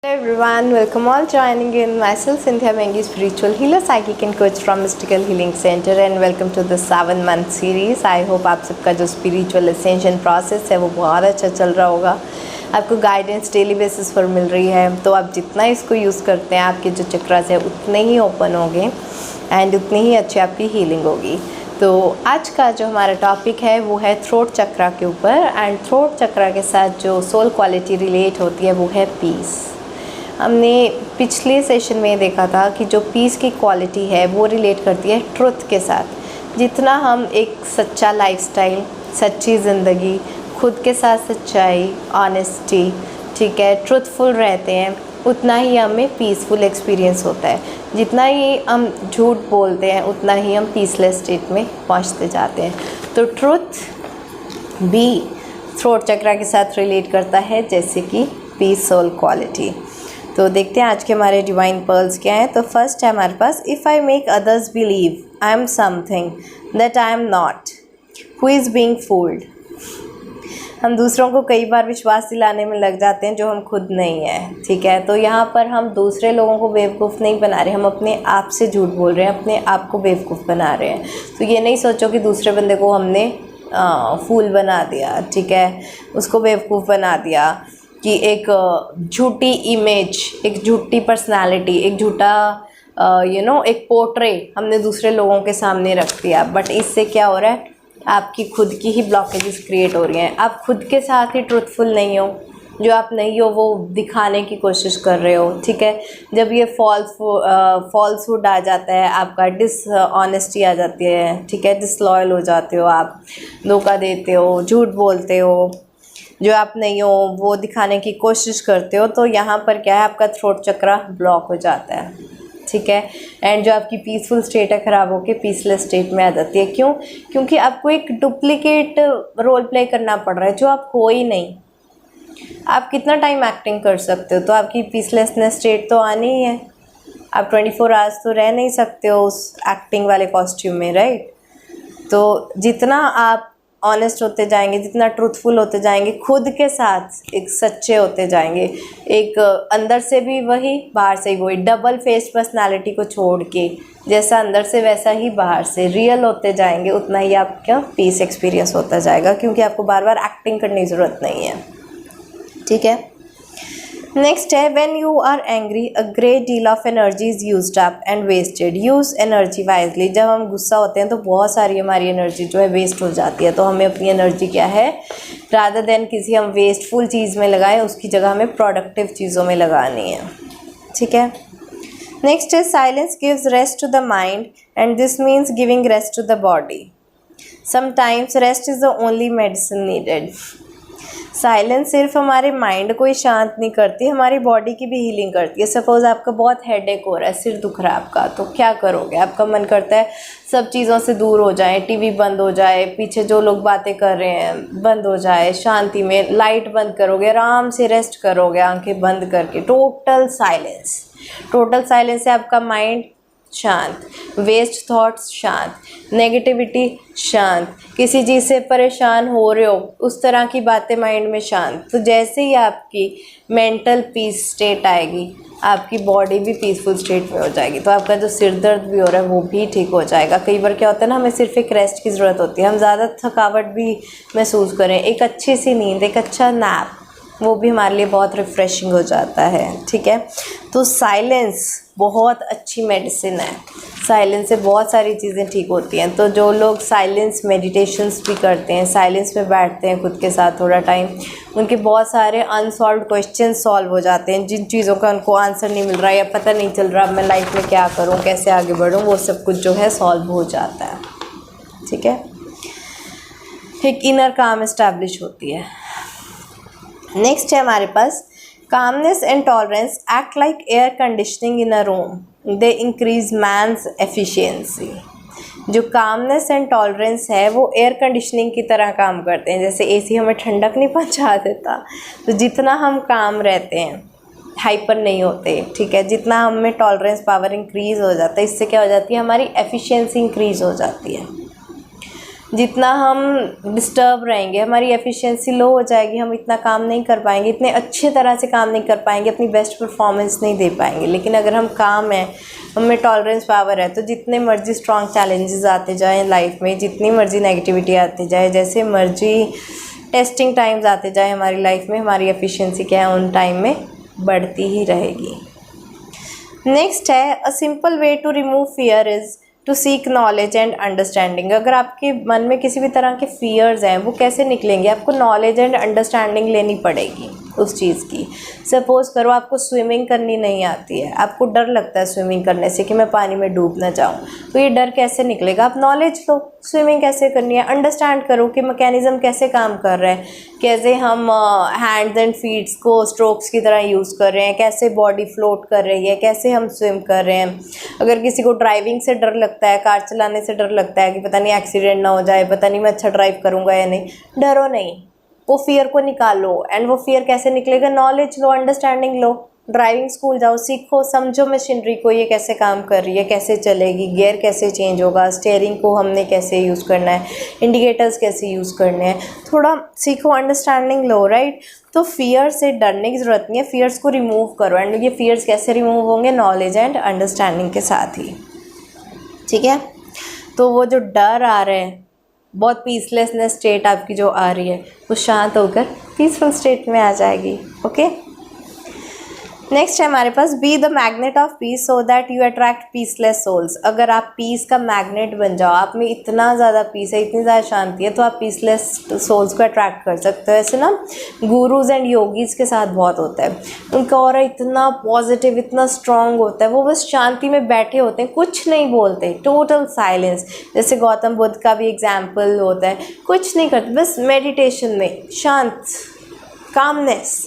Hello everyone, welcome all joining in myself Cynthia Mengi, spiritual healer, psychic and coach from Mystical Healing Center and welcome to the 7-month series. I hope आप सबका जो spiritual ascension process है वो बहुत अच्छा चल रहा होगा, आपको गाइडेंस डेली बेसिस पर मिल रही है। तो आप जितना इसको यूज़ करते हैं आपके जो चक्रास है उतने ही ओपन होंगे एंड उतनी ही अच्छी आपकी हीलिंग होगी। तो आज का जो हमारा टॉपिक है वो है थ्रोट चक्रा के ऊपर एंड थ्रोट चक्रा के साथ जो सोल क्वालिटी रिलेट होती है वो है पीस। हमने पिछले सेशन में देखा था कि जो पीस की क्वालिटी है वो रिलेट करती है ट्रुथ के साथ। जितना हम एक सच्चा लाइफस्टाइल, सच्ची ज़िंदगी, खुद के साथ सच्चाई, ऑनेस्टी, ठीक है, ट्रुथफुल रहते हैं उतना ही हमें पीसफुल एक्सपीरियंस होता है। जितना ही हम झूठ बोलते हैं उतना ही हम पीसलेस स्टेट में पहुंचते जाते हैं। तो ट्रुथ भी थ्रोट चक्रा के साथ रिलेट करता है जैसे कि पीस सोल क्वालिटी। तो देखते हैं आज के हमारे डिवाइन पर्ल्स क्या हैं। तो फर्स्ट है हमारे पास, if I make others believe I am something that I am not, who is being fooled. हम दूसरों को कई बार विश्वास दिलाने में लग जाते हैं जो हम खुद नहीं हैं, ठीक है। तो यहाँ पर हम दूसरे लोगों को बेवकूफ़ नहीं बना रहे, हम अपने आप से झूठ बोल रहे हैं, अपने आप को बेवकूफ़ बना रहे हैं। तो ये नहीं सोचो कि दूसरे बंदे को हमने फूल बना दिया, ठीक है, उसको बेवकूफ़ बना दिया कि एक झूठी इमेज, एक झूठी पर्सनालिटी, एक झूठा एक पोर्ट्रे हमने दूसरे लोगों के सामने रख दिया। बट इससे क्या हो रहा है, आपकी खुद की ही ब्लॉकेजेस क्रिएट हो रही हैं। आप खुद के साथ ही ट्रुथफुल नहीं हो, जो आप नहीं हो वो दिखाने की कोशिश कर रहे हो, ठीक है। जब ये फॉल्सहुड आ जाता है, आपका डिसऑनेस्टी आ जाती है, ठीक है, डिसलॉयल हो जाते हो, आप धोखा देते हो, झूठ बोलते हो, जो आप नहीं हो वो दिखाने की कोशिश करते हो, तो यहाँ पर क्या है, आपका थ्रोट चक्रा ब्लॉक हो जाता है, ठीक है। एंड जो आपकी पीसफुल स्टेट है ख़राब होकर पीसलेस स्टेट में आ जाती है। क्यों? क्योंकि आपको एक डुप्लीकेट रोल प्ले करना पड़ रहा है जो आप हो ही नहीं। आप कितना टाइम एक्टिंग कर सकते हो, तो आपकी पीसलेसनेस स्टेट तो आनी ही है। आप 24 आवर्स तो रह नहीं सकते हो उस एक्टिंग वाले कॉस्ट्यूम में, राइट। तो जितना आप ऑनेस्ट होते जाएंगे, जितना ट्रूथफुल होते जाएंगे, खुद के साथ एक सच्चे होते जाएंगे, एक अंदर से भी वही बाहर से ही वही, डबल फेस पर्सनालिटी को छोड़ के जैसा अंदर से वैसा ही बाहर से रियल होते जाएंगे, उतना ही आपका पीस एक्सपीरियंस होता जाएगा, क्योंकि आपको बार बार एक्टिंग करने की ज़रूरत नहीं है, ठीक है। नेक्स्ट है, when you are angry a great deal of energy is used up and wasted, use energy wisely. जब हम गुस्सा होते हैं तो बहुत सारी हमारी एनर्जी जो है वेस्ट हो जाती है। तो हमें अपनी एनर्जी क्या है, रादर देन किसी हम वेस्टफुल चीज़ में लगाएं, उसकी जगह हमें प्रोडक्टिव चीज़ों में लगानी है, ठीक है। नेक्स्ट है, silence gives rest to the mind and this means giving rest to the body. Sometimes rest is the only medicine needed. Silence सिर्फ हमारे माइंड को ही शांत नहीं करती, हमारी बॉडी की भी हीलिंग करती है। सपोज़ आपका बहुत हेडेक हो रहा है, सिर दुख रहा है आपका, तो क्या करोगे, आपका मन करता है सब चीज़ों से दूर हो जाए, टीवी बंद हो जाए, पीछे जो लोग बातें कर रहे हैं बंद हो जाए, शांति में लाइट बंद करोगे, आराम से रेस्ट करोगे आंखें बंद करके। टोटल साइलेंस, टोटल साइलेंस से आपका माइंड शांत, वेस्ट थॉट्स शांत, नेगेटिविटी शांत, किसी चीज़ से परेशान हो रहे हो उस तरह की बातें माइंड में शांत। तो जैसे ही आपकी मेंटल पीस स्टेट आएगी, आपकी बॉडी भी पीसफुल स्टेट में हो जाएगी। तो आपका जो सिर दर्द भी हो रहा है वो भी ठीक हो जाएगा। कई बार क्या होता है ना, हमें सिर्फ एक रेस्ट की ज़रूरत होती है, हम ज़्यादा थकावट भी महसूस करें, एक अच्छी सी नींद, एक अच्छा नैप, वो भी हमारे लिए बहुत रिफ़्रेशिंग हो जाता है, ठीक है। तो साइलेंस बहुत अच्छी मेडिसिन है, साइलेंस से बहुत सारी चीज़ें ठीक होती हैं। तो जो लोग साइलेंस मेडिटेशंस भी करते हैं, साइलेंस में बैठते हैं खुद के साथ थोड़ा टाइम, उनके बहुत सारे अनसॉल्व क्वेश्चन सॉल्व हो जाते हैं। जिन चीज़ों का उनको आंसर नहीं मिल रहा है या पता नहीं चल रहा मैं लाइफ में क्या करूँ, कैसे आगे बढ़ूँ, वो सब कुछ जो है सॉल्व हो जाता है, ठीक है। एक इनर काम इस्टेब्लिश होती है। नेक्स्ट है हमारे पास, calmness and tolerance act like air conditioning in a room, they increase man's efficiency। जो calmness and tolerance है वो एयर कंडीशनिंग की तरह काम करते हैं। जैसे एसी हमें ठंडक नहीं पहुंचा देता, तो जितना हम काम रहते हैं, हाइपर नहीं होते, ठीक है, जितना हमें टॉलरेंस पावर इंक्रीज़ हो जाता है, इससे क्या हो जाती है, हमारी एफिशिएंसी इंक्रीज़ हो जाती है। जितना हम डिस्टर्ब रहेंगे हमारी एफिशिएंसी लो हो जाएगी, हम इतना काम नहीं कर पाएंगे, इतने अच्छे तरह से काम नहीं कर पाएंगे, अपनी बेस्ट परफॉर्मेंस नहीं दे पाएंगे। लेकिन अगर हम काम हैं, हमें टॉलरेंस पावर है, तो जितने मर्जी स्ट्रॉन्ग चैलेंजेस आते जाएँ लाइफ में, जितनी मर्जी नेगेटिविटी आती जाए, जैसे मर्जी टेस्टिंग टाइम्स आते जाए हमारी लाइफ में, हमारी एफिशिएंसी क्या है उन टाइम में बढ़ती ही रहेगी। नेक्स्ट है a simple way to remove fear is to seek knowledge and understanding. अगर आपके मन में किसी भी तरह के फियर्स हैं, वो कैसे निकलेंगे? आपको नॉलेज एंड अंडरस्टैंडिंग लेनी पड़ेगी उस चीज़ की। सपोज़ करो आपको स्विमिंग करनी नहीं आती है, आपको डर लगता है स्विमिंग करने से कि मैं पानी में डूब ना जाऊँ, तो ये डर कैसे निकलेगा? आप नॉलेज लो, स्विमिंग कैसे करनी है, अंडरस्टैंड करो कि मैकेनिज़्म कैसे काम कर रहा है, कैसे हम हैंड्स एंड फीट्स को स्ट्रोक्स की तरह यूज़ कर रहे हैं, कैसे बॉडी फ्लोट कर रही है, कैसे हम स्विम कर रहे हैं। अगर किसी को ड्राइविंग से डर लगता है, कार चलाने से डर लगता है कि पता नहीं एक्सीडेंट ना हो जाए, पता नहीं मैं अच्छा ड्राइव करूँगा या नहीं, डरो नहीं, वो फियर को निकालो। एंड वो फियर कैसे निकलेगा? नॉलेज लो, अंडरस्टैंडिंग लो, ड्राइविंग स्कूल जाओ, सीखो, समझो मशीनरी को, ये कैसे काम कर रही है, कैसे चलेगी, गियर कैसे चेंज होगा, स्टीयरिंग को हमने कैसे यूज़ करना है, इंडिकेटर्स कैसे यूज़ करने हैं, थोड़ा सीखो, अंडरस्टैंडिंग लो, राइट। तो फियर से डरने की ज़रूरत नहीं है, फियर्स को रिमूव करो। एंड ये फियर्स कैसे रिमूव होंगे? नॉलेज एंड अंडरस्टैंडिंग के साथ ही, ठीक है। तो वो जो डर आ रहे हैं, बहुत पीसलेसनेस स्टेट आपकी जो आ रही है, वो शांत होकर पीसफुल स्टेट में आ जाएगी। ओके, नेक्स्ट है हमारे पास be the magnet of peace so that you attract peaceless souls. अगर आप पीस का मैग्नेट बन जाओ, आप में इतना ज़्यादा पीस है, इतनी ज़्यादा शांति है, तो आप पीसलेस सोल्स को अट्रैक्ट कर सकते हो। ऐसे ना गुरुज एंड योगीज के साथ बहुत होता है, उनका ऑरा इतना पॉजिटिव, इतना स्ट्रांग होता है, वो बस शांति में बैठे होते हैं, कुछ नहीं बोलते, टोटल साइलेंस। जैसे गौतम बुद्ध का भी एग्जाम्पल होता है, कुछ नहीं करते, बस मेडिटेशन में शांत, कामनेस,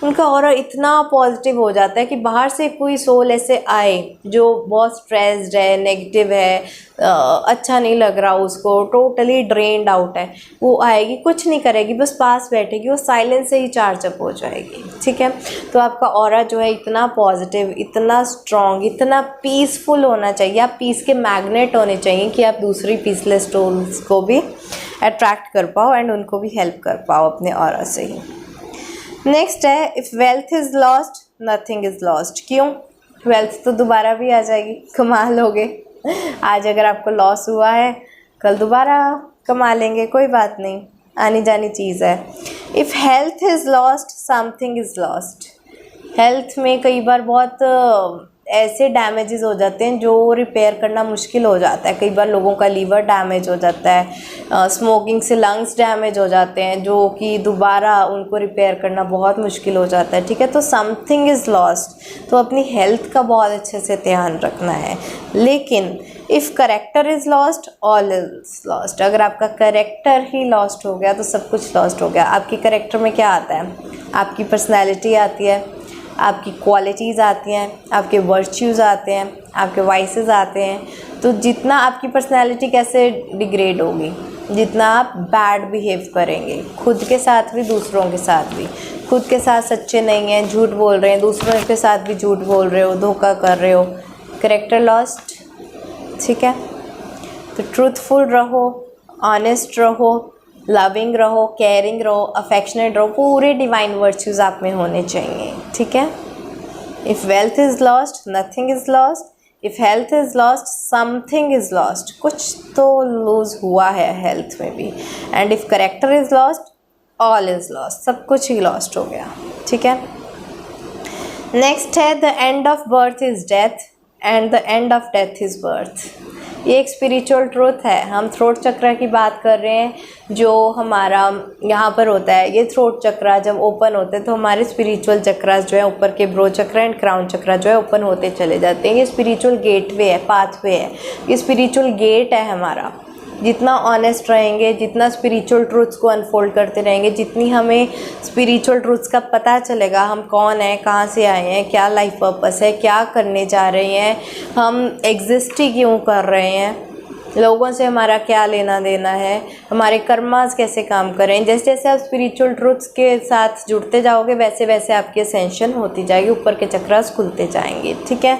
उनका ऑरा इतना पॉजिटिव हो जाता है कि बाहर से कोई सोल ऐसे आए जो बहुत स्ट्रेस्ड है, नेगेटिव है, अच्छा नहीं लग रहा उसको, टोटली ड्रेन्ड आउट है, वो आएगी, कुछ नहीं करेगी, बस पास बैठेगी, वो साइलेंस से ही चार्ज अप हो जाएगी, ठीक है। तो आपका ऑरा जो है इतना पॉजिटिव, इतना स्ट्रॉन्ग, इतना पीसफुल होना चाहिए, आप पीस के मैग्नेट होने चाहिए कि आप दूसरी पीसलेस सोल्स को भी अट्रैक्ट कर पाओ एंड उनको भी हेल्प कर पाओ अपने ऑरा से ही। नेक्स्ट है if wealth is lost nothing is lost. क्यों? वेल्थ तो दोबारा भी आ जाएगी, कमा लोगे। आज अगर आपको लॉस हुआ है, कल दोबारा कमा लेंगे, कोई बात नहीं, आनी जानी चीज़ है। If health is lost something is lost. Health में कई बार बहुत ऐसे डैमेजेस हो जाते हैं जो रिपेयर करना मुश्किल हो जाता है। कई बार लोगों का लीवर डैमेज हो जाता है, स्मोकिंग से लंग्स डैमेज हो जाते हैं, जो कि दोबारा उनको रिपेयर करना बहुत मुश्किल हो जाता है, ठीक है। तो समथिंग इज़ लॉस्ट, तो अपनी हेल्थ का बहुत अच्छे से ध्यान रखना है। लेकिन if character is lost all is lost. अगर आपका करेक्टर ही लॉस्ट हो गया तो सब कुछ लॉस्ट हो गया। आपकी करेक्टर में क्या आता है? आपकी पर्सनैलिटी आती है, आपकी क्वालिटीज़ आती हैं, आपके वर्च्यूज़ आते हैं, आपके वाइसेस आते हैं। तो जितना आपकी पर्सनैलिटी कैसे डिग्रेड होगी, जितना आप बैड बिहेव करेंगे, खुद के साथ भी दूसरों के साथ भी, खुद के साथ सच्चे नहीं हैं, झूठ बोल रहे हैं, दूसरों के साथ भी झूठ बोल रहे हो, धोखा कर रहे हो, करेक्टर लॉस्ट, ठीक है। तो ट्रूथफुल रहो, ऑनेस्ट रहो, लविंग रहो, केयरिंग रहो, अफेक्शनेट रहो, पूरे डिवाइन वर्च्यूज़ आप में होने चाहिए, ठीक है। If wealth is lost nothing is lost, if health is lost something is lost. कुछ तो लूज़ हुआ है हेल्थ में भी। And if character is lost all is lost, सब कुछ ही लॉस्ट हो गया, ठीक है। नेक्स्ट है the end of birth is death and the end of death is birth. ये एक स्पिरिचुअल ट्रूथ है। हम थ्रोट चक्र की बात कर रहे हैं, जो हमारा यहाँ पर होता है। ये थ्रोट चक्र जब ओपन होते हैं तो हमारे स्पिरिचुअल चक्रास जो है, ऊपर के ब्रो चक्र एंड क्राउन चक्र जो है ओपन होते चले जाते हैं। ये स्पिरिचुअल गेटवे है, पाथवे है, ये स्पिरिचुअल गेट है हमारा। जितना ऑनेस्ट रहेंगे, जितना स्पिरिचुअल ट्रूथ्स को अनफोल्ड करते रहेंगे, जितनी हमें स्पिरिचुअल ट्रूथ्स का पता चलेगा, हम कौन हैं, कहाँ से आए हैं, क्या लाइफ पर्पस है, क्या करने जा रहे हैं, हम एग्जिस्ट ही क्यों कर रहे हैं, लोगों से हमारा क्या लेना देना है, हमारे कर्मास कैसे काम करें। जैसे जैसे आप स्पिरिचुअल ट्रूथ्स के साथ जुड़ते जाओगे वैसे वैसे आपकी असेंशन होती जाएगी, ऊपर के चक्रास खुलते जाएंगे, ठीक है।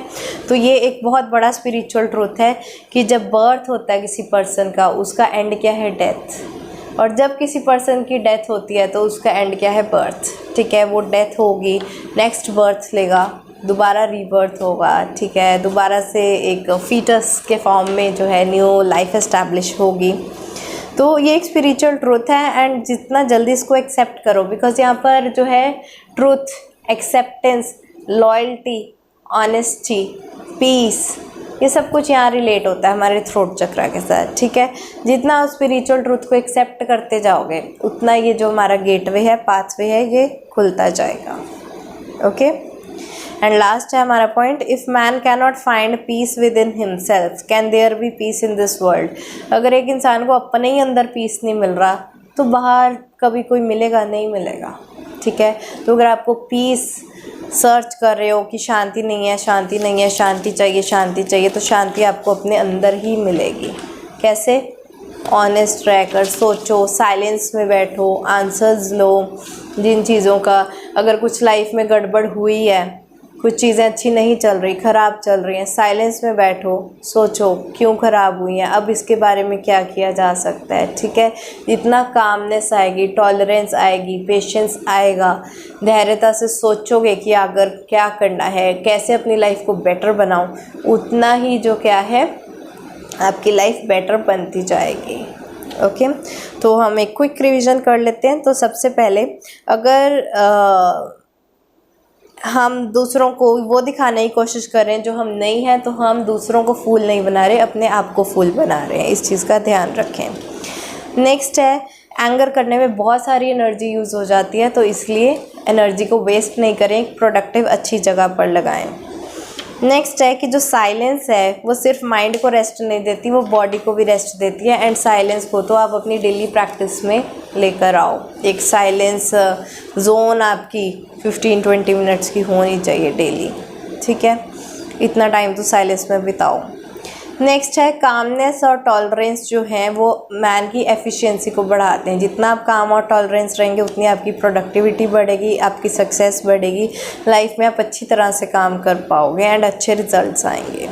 तो ये एक बहुत बड़ा स्पिरिचुअल ट्रूथ है कि जब बर्थ होता है किसी पर्सन का, उसका एंड क्या है, डेथ। और जब किसी पर्सन की डेथ होती है तो उसका एंड क्या है, बर्थ, ठीक है। वो डेथ होगी, नेक्स्ट बर्थ लेगा, दोबारा रीबर्थ होगा, ठीक है। दोबारा से एक फीटस के फॉर्म में जो है न्यू लाइफ एस्टैब्लिश होगी। तो ये एक स्पिरिचुअल ट्रूथ है एंड जितना जल्दी इसको एक्सेप्ट करो, बिकॉज यहाँ पर जो है truth, acceptance, loyalty, honesty, peace, ये सब कुछ यहाँ रिलेट होता है हमारे थ्रोट चक्रा के साथ, ठीक है। जितना आप स्पिरिचुअल ट्रूथ को एक्सेप्ट करते जाओगे उतना ये जो हमारा गेटवे है, पाथवे है, ये खुलता जाएगा, ओके। एंड लास्ट है हमारा point, if man can not find peace within himself can there be peace in this world. अगर एक इंसान को अपने ही अंदर पीस नहीं मिल रहा तो बाहर कभी कोई मिलेगा नहीं, मिलेगा, ठीक है। तो अगर आपको पीस सर्च कर रहे हो कि शांति नहीं है, शांति नहीं है, शांति चाहिए, शांति चाहिए, तो शांति आपको अपने अंदर ही मिलेगी। कैसे? ऑनेस्ट रहकर सोचो, साइलेंस में बैठो, आंसर्स लो जिन चीज़ों का। अगर कुछ लाइफ में गड़बड़ हुई है, कुछ चीज़ें अच्छी नहीं चल रही, ख़राब चल रही हैं, साइलेंस में बैठो, सोचो क्यों ख़राब हुई हैं, अब इसके बारे में क्या किया जा सकता है, ठीक है। जितना कामनेस आएगी, टॉलरेंस आएगी, पेशेंस आएगा, धैर्यता से सोचोगे कि अगर क्या करना है, कैसे अपनी लाइफ को बेटर बनाऊं, उतना ही जो क्या है आपकी लाइफ बेटर बनती जाएगी, ओके। तो हम एक क्विक रिवीजन कर लेते हैं। तो सबसे पहले अगर हम दूसरों को वो दिखाने की कोशिश कर रहे हैं जो हम नहीं हैं, तो हम दूसरों को फूल नहीं बना रहे, अपने आप को फूल बना रहे हैं। इस चीज़ का ध्यान रखें। नेक्स्ट है, एंगर करने में बहुत सारी एनर्जी यूज़ हो जाती है, तो इसलिए एनर्जी को वेस्ट नहीं करें, एक प्रोडक्टिव अच्छी जगह पर लगाएं। नेक्स्ट है कि जो साइलेंस है वो सिर्फ माइंड को रेस्ट नहीं देती, वो बॉडी को भी रेस्ट देती है। एंड साइलेंस को तो आप अपनी डेली प्रैक्टिस में लेकर आओ। एक साइलेंस जोन आपकी 15-20 मिनट्स की होनी चाहिए डेली, ठीक है। इतना टाइम तो साइलेंस में बिताओ। नेक्स्ट है, कामनेस और टॉलरेंस जो हैं वो मैन की एफिशिएंसी को बढ़ाते हैं। जितना आप काम और टॉलरेंस रहेंगे उतनी आपकी प्रोडक्टिविटी बढ़ेगी, आपकी सक्सेस बढ़ेगी, लाइफ में आप अच्छी तरह से काम कर पाओगे एंड अच्छे रिजल्ट्स आएंगे।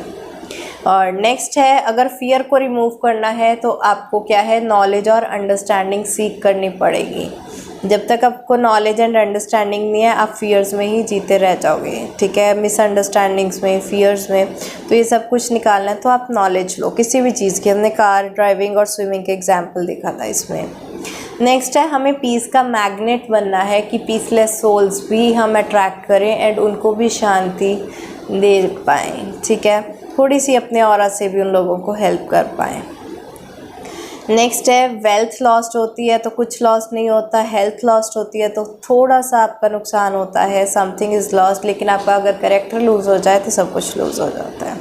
और नेक्स्ट है, अगर फियर को रिमूव करना है तो आपको क्या है, नॉलेज और अंडरस्टैंडिंग सीख करनी पड़ेगी। जब तक आपको नॉलेज एंड अंडरस्टैंडिंग नहीं है, आप फियर्स में ही जीते रह जाओगे, ठीक है। मिसअंडरस्टैंडिंग्स में, फियर्स में, तो ये सब कुछ निकालना है तो आप नॉलेज लो किसी भी चीज़ की। हमने कार, ड्राइविंग और स्विमिंग के एग्जाम्पल देखा था इसमें। नेक्स्ट है, हमें पीस का मैग्नेट बनना है कि पीसलेस सोल्स भी हम अट्रैक्ट करें एंड उनको भी शांति दे पाएँ, ठीक है। थोड़ी सी अपने ऑरा से भी उन लोगों को हेल्प कर पाएँ। नेक्स्ट है, वेल्थ लॉस्ट होती है तो कुछ लॉस्ट नहीं होता, हेल्थ लॉस्ट होती है तो थोड़ा सा आपका नुकसान होता है, समथिंग इज़ लॉस्ट। लेकिन आपका अगर कैरेक्टर लूज़ हो जाए तो सब कुछ लूज़ हो जाता है।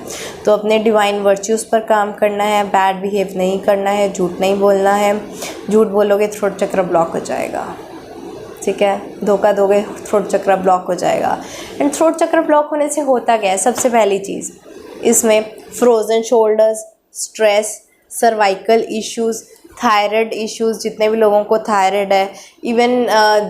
तो अपने डिवाइन वर्च्यूज़ पर काम करना है, बैड बिहेव नहीं करना है, झूठ नहीं बोलना है। झूठ बोलोगे थ्रोट चक्र ब्लॉक हो जाएगा, ठीक है। धोखा दोगे थ्रोट चक्र ब्लॉक हो जाएगा। एंड थ्रोट चक्र ब्लॉक होने से होता क्या है, सबसे पहली चीज़ इसमें frozen shoulders, stress, cervical issues, thyroid issues, जितने भी लोगों को थायराइड है, इवन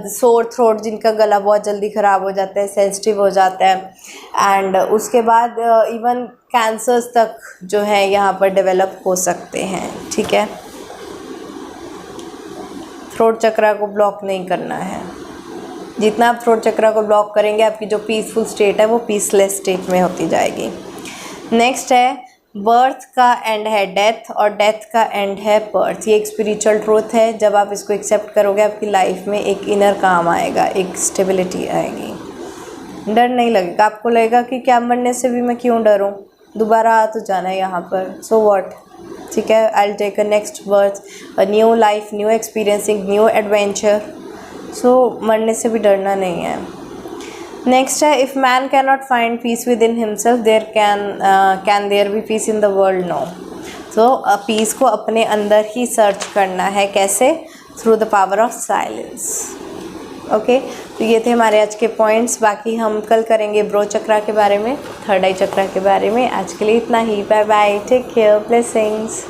सोर थ्रोट, जिनका गला बहुत जल्दी ख़राब हो जाता है, सेंसिटिव हो जाता है, एंड उसके बाद इवन कैंसर्स तक जो है यहाँ पर डेवलप हो सकते हैं, ठीक है। थ्रोट चक्रा को ब्लॉक नहीं करना है। जितना आप थ्रोट चक्रा को ब्लॉक करेंगे, आपकी जो पीसफुल स्टेट है वो पीसलेस स्टेट में होती जाएगी। नेक्स्ट है, बर्थ का एंड है डेथ और डेथ का एंड है बर्थ। ये एक स्पिरिचुअल ट्रूथ है। जब आप इसको एक्सेप्ट करोगे, आपकी लाइफ में एक इनर काम आएगा, एक स्टेबिलिटी आएगी, डर नहीं लगेगा। आपको लगेगा कि क्या मरने से भी मैं क्यों डरूं, दोबारा आ तो जाना है यहाँ पर, सो व्हाट, ठीक है। I will take a next birth, a new life, new experiencing, new adventure, so मरने से भी डरना नहीं है। नेक्स्ट है, if man can not find peace within himself there can there be peace in the world, no. तो peace को अपने अंदर ही सर्च करना है। कैसे? Through the power of silence, okay. तो ये थे हमारे आज के पॉइंट्स। बाकी हम कल करेंगे ब्रो चक्रा के बारे में, थर्ड आई चक्रा के बारे में। आज के लिए इतना ही, bye bye, take care, blessings.